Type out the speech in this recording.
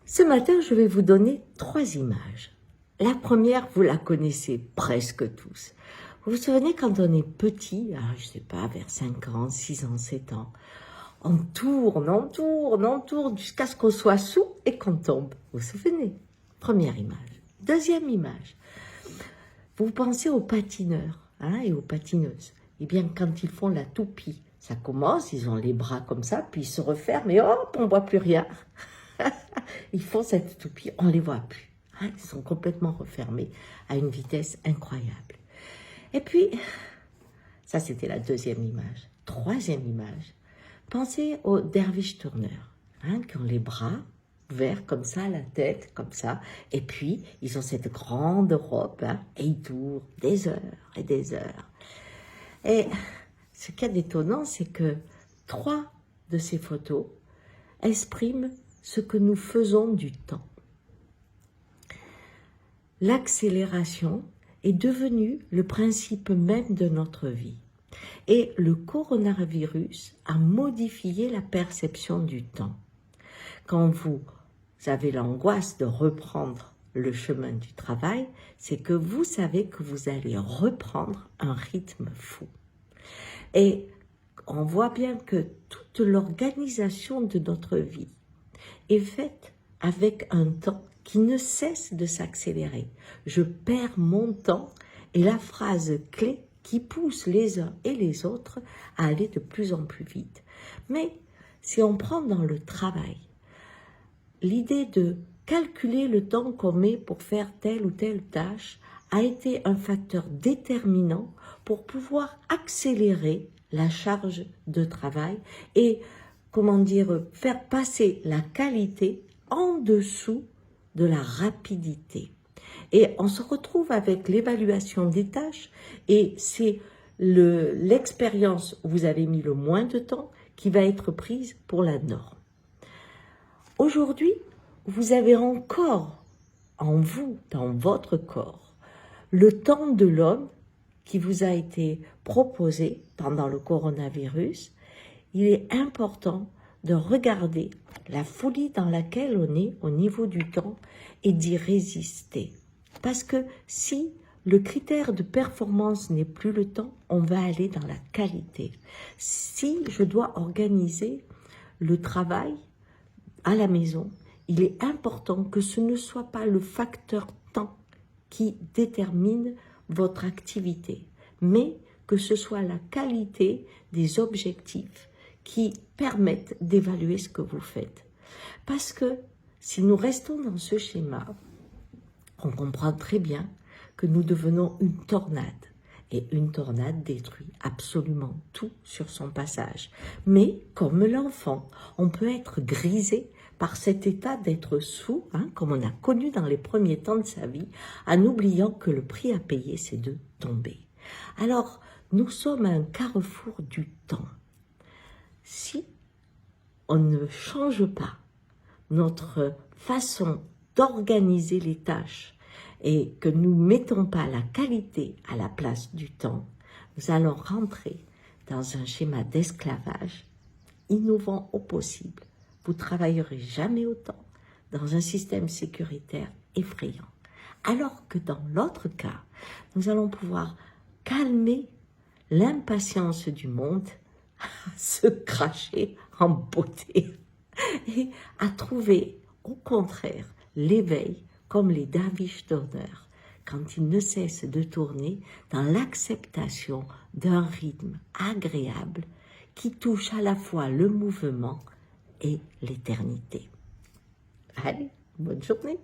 Ce matin, je vais vous donner 3 images. La première, vous la connaissez presque tous. Vous vous souvenez quand on est petit, alors je sais pas, vers 5 ans, 6 ans, 7 ans, on tourne jusqu'à ce qu'on soit sous et qu'on tombe. Vous vous souvenez? Première image. Deuxième image. Vous pensez aux patineurs et aux patineuses. Eh bien, quand ils font la toupie, ça commence, ils ont les bras comme ça, puis ils se referment et hop, on ne voit plus rien. Ils font cette toupie, on ne les voit plus. Ils sont complètement refermés à une vitesse incroyable. Et puis, ça c'était la deuxième image. Troisième image, pensez aux derviches tourneurs, qui ont les bras ouverts comme ça, la tête comme ça, et puis ils ont cette grande robe, et ils tournent des heures et des heures. Et ce qu'il y a d'étonnant, c'est que 3 de ces photos expriment ce que nous faisons du temps. L'accélération est devenue le principe même de notre vie. Et le coronavirus a modifié la perception du temps. Quand vous avez l'angoisse de reprendre le chemin du travail, c'est que vous savez que vous allez reprendre un rythme fou. Et on voit bien que toute l'organisation de notre vie est faite avec un temps qui ne cesse de s'accélérer. Je perds mon temps est la phrase clé qui pousse les uns et les autres à aller de plus en plus vite. Mais si on prend dans le travail, l'idée de calculer le temps qu'on met pour faire telle ou telle tâche a été un facteur déterminant pour pouvoir accélérer la charge de travail et, faire passer la qualité en dessous de la rapidité. Et on se retrouve avec l'évaluation des tâches et c'est l'expérience où vous avez mis le moins de temps qui va être prise pour la norme. Aujourd'hui, vous avez encore en vous, dans votre corps, le temps de l'homme qui vous a été proposé pendant le coronavirus. Il est important de regarder la folie dans laquelle on est au niveau du temps et d'y résister. Parce que si le critère de performance n'est plus le temps, on va aller dans la qualité. Si je dois organiser le travail à la maison, il est important que ce ne soit pas le facteur temps qui détermine votre activité, mais que ce soit la qualité des objectifs qui permettent d'évaluer ce que vous faites. Parce que si nous restons dans ce schéma, on comprend très bien que nous devenons une tornade. Et une tornade détruit absolument tout sur son passage. Mais, comme l'enfant, on peut être grisé par cet état d'être sous, comme on a connu dans les premiers temps de sa vie, en oubliant que le prix à payer, c'est de tomber. Alors, nous sommes à un carrefour du temps. Si on ne change pas notre façon d'organiser les tâches et que nous ne mettons pas la qualité à la place du temps, nous allons rentrer dans un schéma d'esclavage innovant au possible. Vous ne travaillerez jamais autant dans un système sécuritaire effrayant. Alors que dans l'autre cas, nous allons pouvoir calmer l'impatience du monde à se cracher en beauté et à trouver au contraire l'éveil comme les derviches tourneurs quand ils ne cessent de tourner dans l'acceptation d'un rythme agréable qui touche à la fois le mouvement et l'éternité. Allez, bonne journée!